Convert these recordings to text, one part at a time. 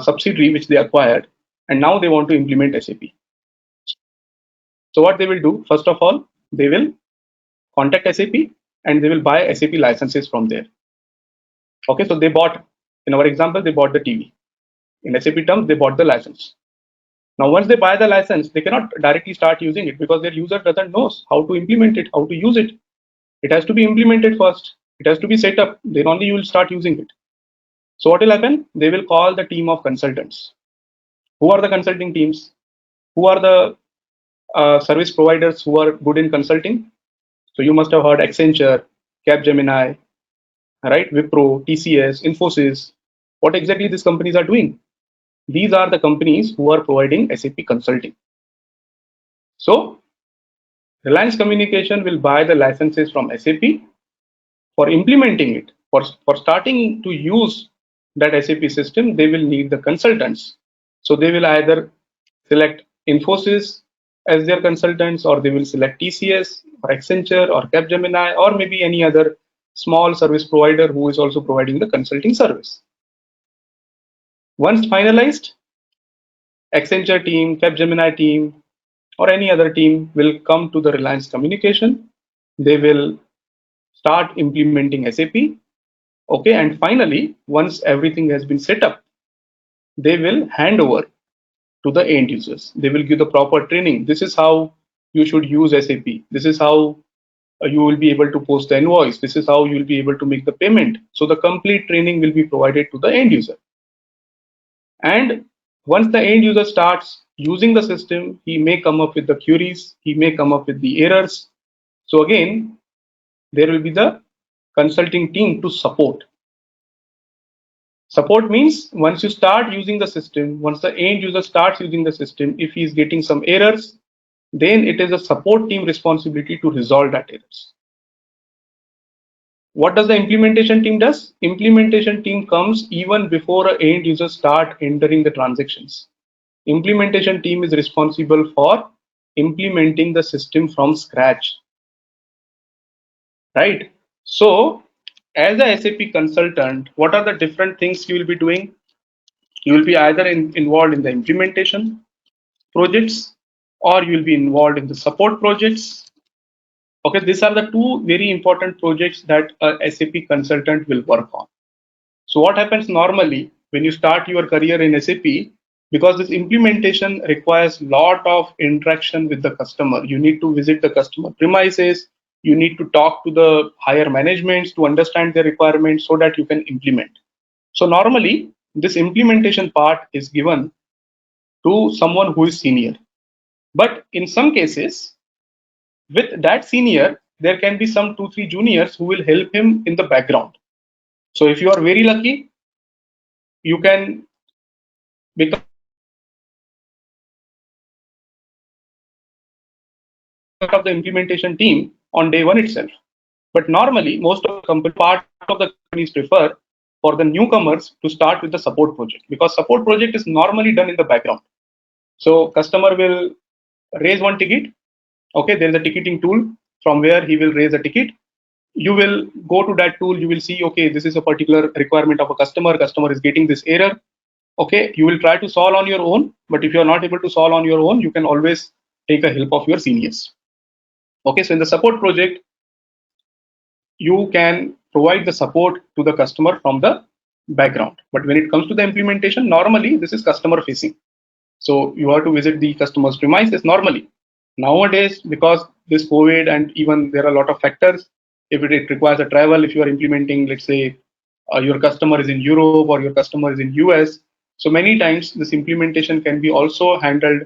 subsidiary which they acquired, and now they want to implement SAP. So what they will do, first of all, they will contact SAP and they will buy SAP licenses from there. Okay, so they bought, in our example, they bought the TV. In SAP terms, they bought the license. Now, once they buy the license, they cannot directly start using it because their user doesn't know how to implement it, how to use it. It has to be implemented first. It has to be set up. Then only you will start using it. So what will happen? They will call the team of consultants. Who are the consulting teams? Who are the service providers who are good in consulting? So you must have heard Accenture, Capgemini, right? Wipro, TCS, Infosys. What exactly these companies are doing? These are the companies who are providing SAP consulting. So Reliance Communication will buy the licenses from SAP for implementing it. For starting to use that SAP system, they will need the consultants. So they will either select Infosys as their consultants, or they will select TCS or Accenture or Capgemini or maybe any other small service provider who is also providing the consulting service. Once finalized, Accenture team, Capgemini team, or any other team will come to the Reliance Communication. They will start implementing SAP. Okay, and finally, once everything has been set up, they will hand over to the end users. They will give the proper training. This is how you should use SAP. This is how you will be able to post the invoice. This is how you will be able to make the payment. So the complete training will be provided to the end user. And once the end user starts using the system, he may come up with the queries, he may come up with the errors. So again, there will be the consulting team to support. Support means once you start using the system, once the end user starts using the system, if he is getting some errors, then it is a support team responsibility to resolve that errors. What does the implementation team does? Implementation team comes even before an end user start entering the transactions. Implementation team is responsible for implementing the system from scratch. Right? So, as a SAP consultant, what are the different things you will be doing? You will be either involved in the implementation projects, or you will be involved in the support projects. Okay, these are the two very important projects that a SAP consultant will work on. So what happens normally when you start your career in SAP, because this implementation requires lot of interaction with the customer. You need to visit the customer premises. You need to talk to the higher managements to understand their requirements so that you can implement. So normally this implementation part is given to someone who is senior. But in some cases, with that senior, there can be some 2-3 juniors who will help him in the background. So if you are very lucky, you can become of the implementation team on day one itself. But normally, most of the companies prefer for the newcomers to start with the support project, because support project is normally done in the background. So customer will raise one ticket. Okay, there is a ticketing tool from where he will raise a ticket. You will go to that tool. You will see, okay, this is a particular requirement of a customer. Customer is getting this error. Okay, you will try to solve on your own. But if you are not able to solve on your own, you can always take a help of your seniors. Okay, so in the support project, you can provide the support to the customer from the background. But when it comes to the implementation, normally this is customer facing. So you have to visit the customer's premises normally. Nowadays, because this COVID and even there are a lot of factors, if it requires a travel, if you are implementing, let's say your customer is in Europe or your customer is in US, so many times this implementation can be also handled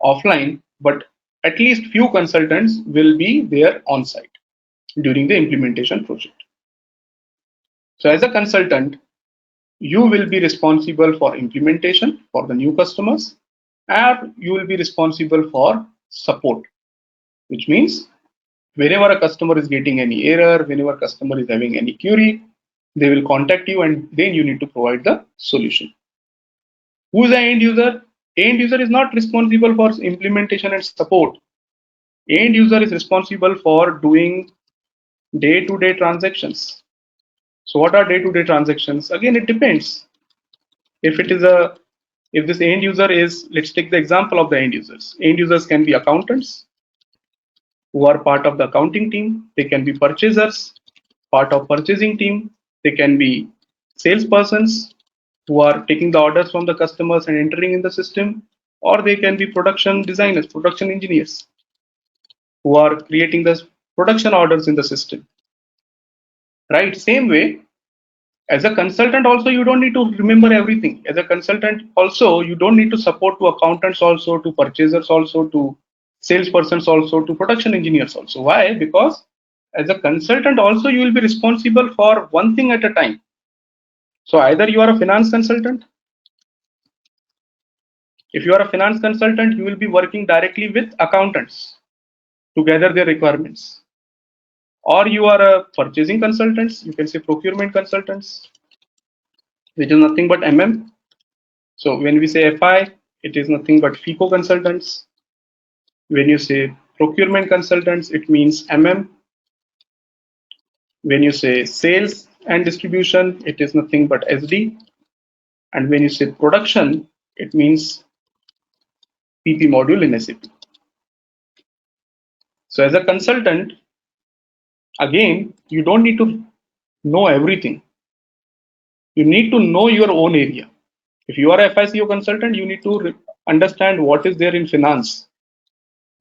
offline, but at least few consultants will be there on site during the implementation project. So as a consultant, you will be responsible for implementation for the new customers, and you will be responsible for support, which means whenever a customer is getting any error, whenever a customer is having any query, they will contact you and then you need to provide the solution. Who is the end user? End user is not responsible for implementation and support. End user is responsible for doing day-to-day transactions. So what are day-to-day transactions? Again, it depends. If it is a If this end user is, let's take the example of the end users. End users can be accountants who are part of the accounting team. They can be purchasers, part of purchasing team. They can be salespersons who are taking the orders from the customers and entering in the system, or they can be production designers, production engineers who are creating the production orders in the system. Right? Same way, as a consultant also, you don't need to remember everything. As a consultant also, you don't need to support to accountants also, to purchasers also, to salespersons also, to production engineers also. Why? Because as a consultant also, you will be responsible for one thing at a time. So either you are a finance consultant. If you are a finance consultant, you will be working directly with accountants to gather their requirements. Or you are a purchasing consultants, you can say procurement consultants, which is nothing but MM. So when we say FI, it is nothing but FICO consultants. When you say procurement consultants, it means MM. When you say sales and distribution, it is nothing but SD. And when you say production, it means PP module in SAP. So as a consultant, again, you don't need to know everything. You need to know your own area. If you are a FICO consultant, you need to understand what is there in finance.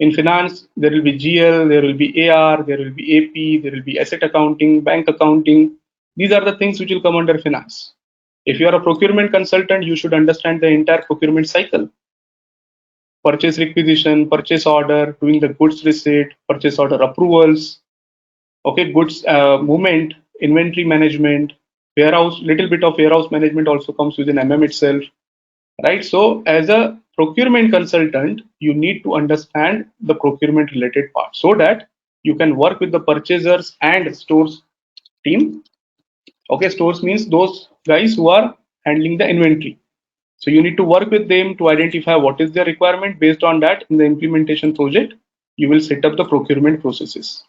In finance, there will be GL, there will be AR, there will be AP, there will be asset accounting, bank accounting. These are the things which will come under finance. If you are a procurement consultant, you should understand the entire procurement cycle. Purchase requisition, purchase order, doing the goods receipt, purchase order approvals, okay, goods movement, inventory management, warehouse, little bit of warehouse management also comes within MM itself, right? So as a procurement consultant, you need to understand the procurement related part so that you can work with the purchasers and stores team. Okay, stores means those guys who are handling the inventory. So you need to work with them to identify what is their requirement. Based on that, in the implementation project, you will set up the procurement processes.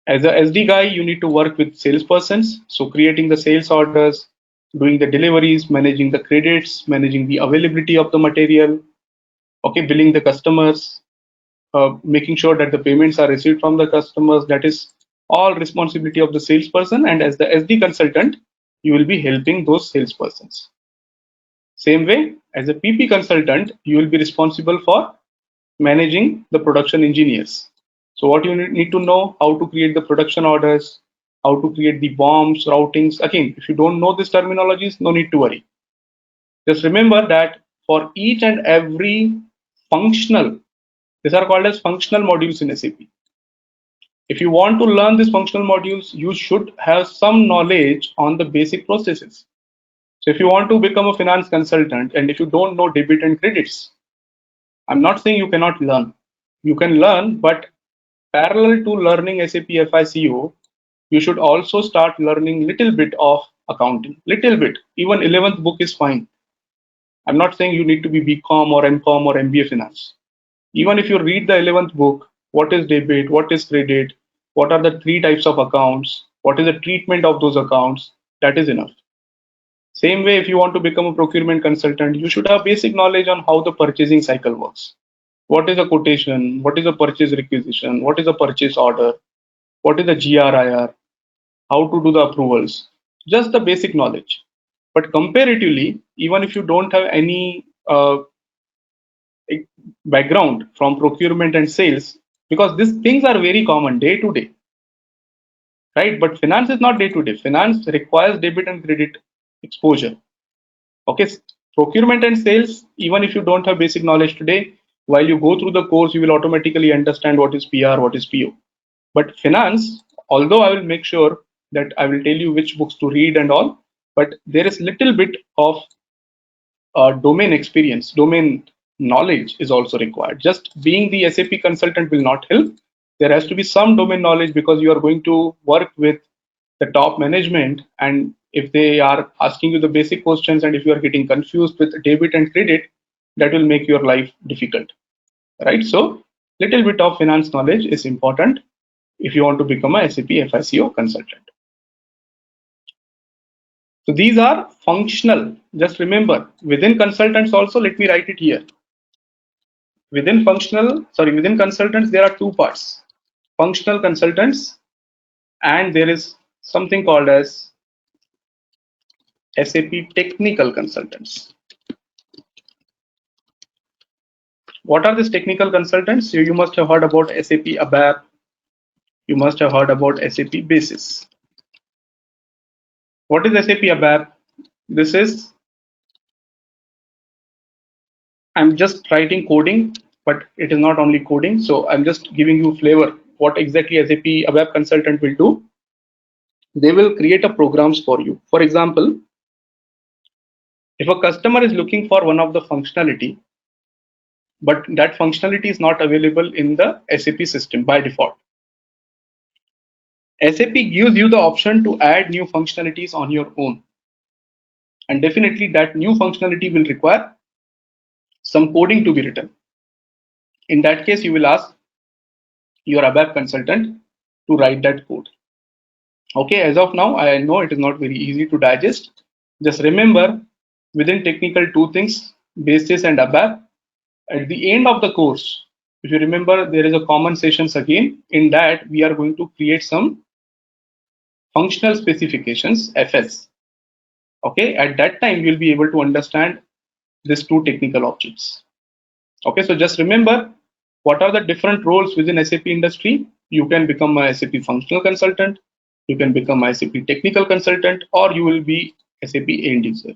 As a SD guy, you need to work with salespersons. So creating the sales orders, doing the deliveries, managing the credits, managing the availability of the material, okay, billing the customers, making sure that the payments are received from the customers. That is all responsibility of the salesperson. And as the SD consultant, you will be helping those salespersons. Same way, as a PP consultant, you will be responsible for managing the production engineers. So what you need to know, how to create the production orders, how to create the bombs, routings. Again, if you don't know these terminologies, no need to worry. Just remember that for each and every functional, these are called as functional modules in SAP. If you want to learn these functional modules, you should have some knowledge on the basic processes. So if you want to become a finance consultant and if you don't know debit and credits, I'm not saying you cannot learn. You can learn, but parallel to learning SAP FICO, you should also start learning little bit of accounting. Little bit. Even 11th book is fine. I'm not saying you need to be BCom or MCom or MBA finance. Even if you read the 11th book, what is debit, what is credit, what are the three types of accounts, what is the treatment of those accounts, that is enough. Same way, if you want to become a procurement consultant, you should have basic knowledge on how the purchasing cycle works. What is a quotation? What is a purchase requisition? What is a purchase order? What is a GRIR? How to do the approvals? Just the basic knowledge. But comparatively, even if you don't have any background from procurement and sales, because these things are very common day to day, right? But finance is not day to day. Finance requires debit and credit exposure. Okay, procurement and sales, even if you don't have basic knowledge today, while you go through the course, you will automatically understand what is PR, what is PO. But finance, although I will make sure that I will tell you which books to read and all, but there is little bit of domain experience, domain knowledge is also required. Just being the SAP consultant will not help. There has to be some domain knowledge because you are going to work with the top management, and if they are asking you the basic questions and if you are getting confused with debit and credit, that will make your life difficult, right? So little bit of finance knowledge is important if you want to become a SAP FICO consultant. So these are functional. Just remember, within consultants also, let me write it here. Within consultants, there are two parts: functional consultants, and there is something called as SAP technical consultants. What are these technical consultants? You must have heard about SAP ABAP. You must have heard about SAP Basis. What is SAP ABAP? This is, I'm just writing coding, but it is not only coding. So I'm just giving you flavor what exactly SAP ABAP consultant will do. They will create a programs for you. For example, if a customer is looking for one of the functionality, but that functionality is not available in the SAP system by default, SAP gives you the option to add new functionalities on your own. And definitely that new functionality will require some coding to be written. In that case, you will ask your ABAP consultant to write that code. Okay, as of now, I know it is not very easy to digest. Just remember, within technical, two things, basis and ABAP. At the end of the course, if you remember, there is a common sessions again. In that, we are going to create some functional specifications, FS. Okay, at that time, you'll be able to understand these two technical objects. Okay, so just remember, what are the different roles within SAP industry? You can become a SAP functional consultant, you can become a SAP technical consultant, or you will be SAP end user.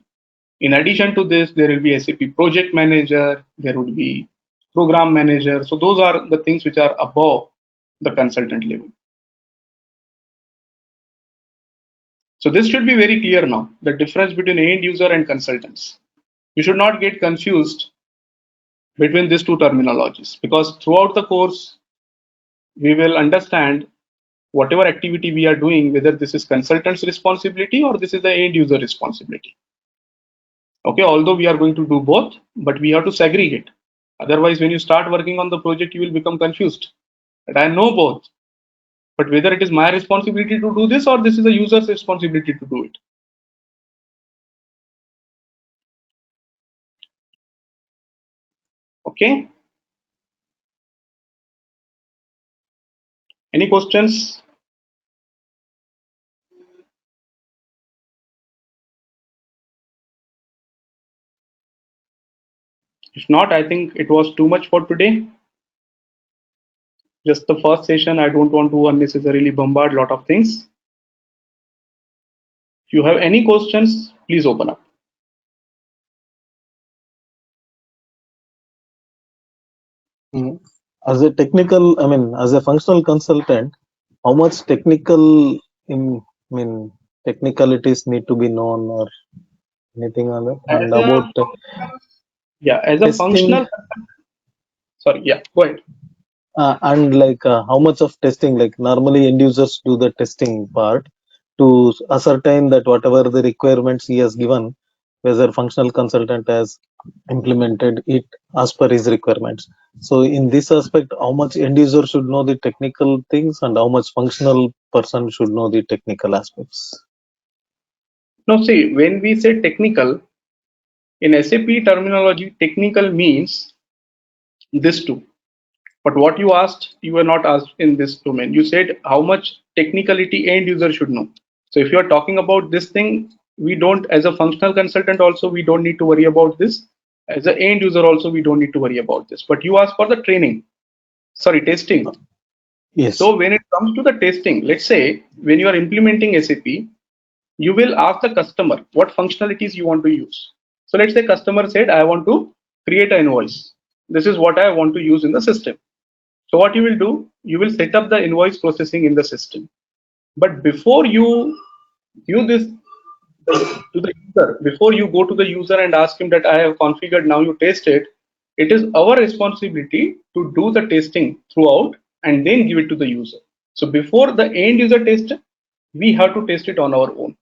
In addition to this, there will be SAP project manager, there would be program manager. So those are the things which are above the consultant level. So this should be very clear now, the difference between end user and consultants. You should not get confused between these two terminologies, because throughout the course, we will understand whatever activity we are doing, whether this is consultant's responsibility or this is the end user responsibility. Okay, although we are going to do both, but we have to segregate. Otherwise, when you start working on the project, you will become confused. But I know both, but whether it is my responsibility to do this or this is the user's responsibility to do it. Okay. Any questions? If not, I think it was too much for today. Just the first session. I don't want to unnecessarily bombard a lot of things. If you have any questions, please open up. As a technical, I mean, as a functional consultant, how much technicalities need to be known or anything on that? And about as a testing, functional, sorry, yeah, go ahead. And like how much of testing, like normally end users do the testing part to ascertain that whatever the requirements he has given, whether functional consultant has implemented it as per his requirements. So in this aspect, how much end user should know the technical things and how much functional person should know the technical aspects? Now, see, when we say technical, in SAP terminology, technical means this too. But what you asked, you were not asked in this domain. You said how much technicality end user should know. So if you are talking about this thing, we don't, as a functional consultant also, we don't need to worry about this. As an end user also, we don't need to worry about this. But you ask for the training, sorry, testing. Yes. So when it comes to the testing, let's say when you are implementing SAP, you will ask the customer what functionalities you want to use. So let's say customer said, I want to create an invoice. This is what I want to use in the system. So what you will do, you will set up the invoice processing in the system. But before you do this to the user, before you go to the user and ask him that I have configured, now you test it, it is our responsibility to do the testing throughout and then give it to the user. So before the end user test, we have to test it on our own.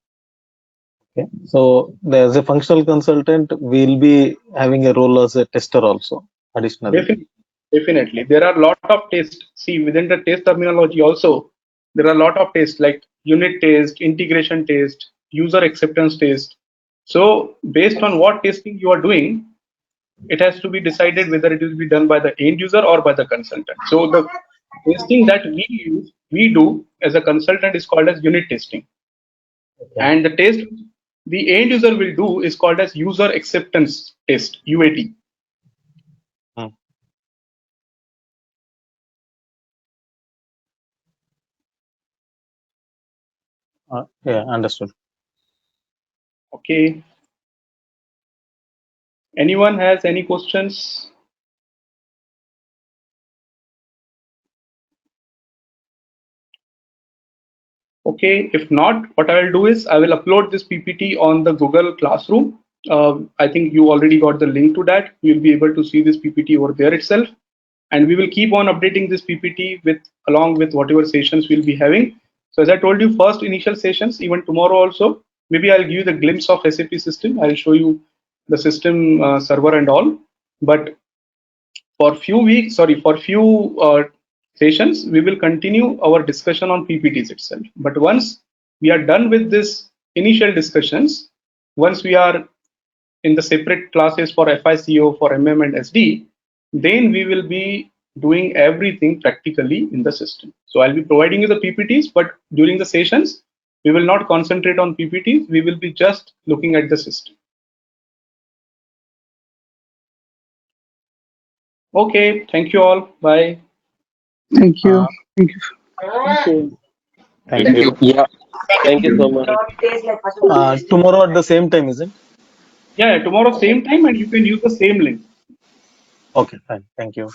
Okay. So as a functional consultant, we'll be having a role as a tester also, additionally. Definitely. There are a lot of tests. See, within the test terminology also, there are a lot of tests like unit test, integration test, user acceptance test. So based on what testing you are doing, it has to be decided whether it will be done by the end user or by the consultant. So the testing that we do as a consultant is called as unit testing. And the test the end user will do is called as user acceptance test, UAT. Yeah, understood. Okay. Anyone has any questions? Okay, if not, what I will do is I will upload this PPT on the Google Classroom. I think you already got the link to that. You'll be able to see this PPT over there itself. And we will keep on updating this PPT along with whatever sessions we'll be having. So as I told you, first initial sessions, even tomorrow also, maybe I'll give you the glimpse of SAP system. I'll show you the system server and all. But for few sessions, we will continue our discussion on PPTs itself. But once we are done with this initial discussions, once we are in the separate classes for FICO, for MM and SD, then we will be doing everything practically in the system. So I'll be providing you the PPTs, but during the sessions, we will not concentrate on PPTs. We will be just looking at the system. Okay, thank you all. Bye. Thank you. Thank you. Thank you. Thank you. Yeah. Thank you so much. Tomorrow at the same time, is it? Yeah, tomorrow same time, and you can use the same link. Okay, fine. Thank you.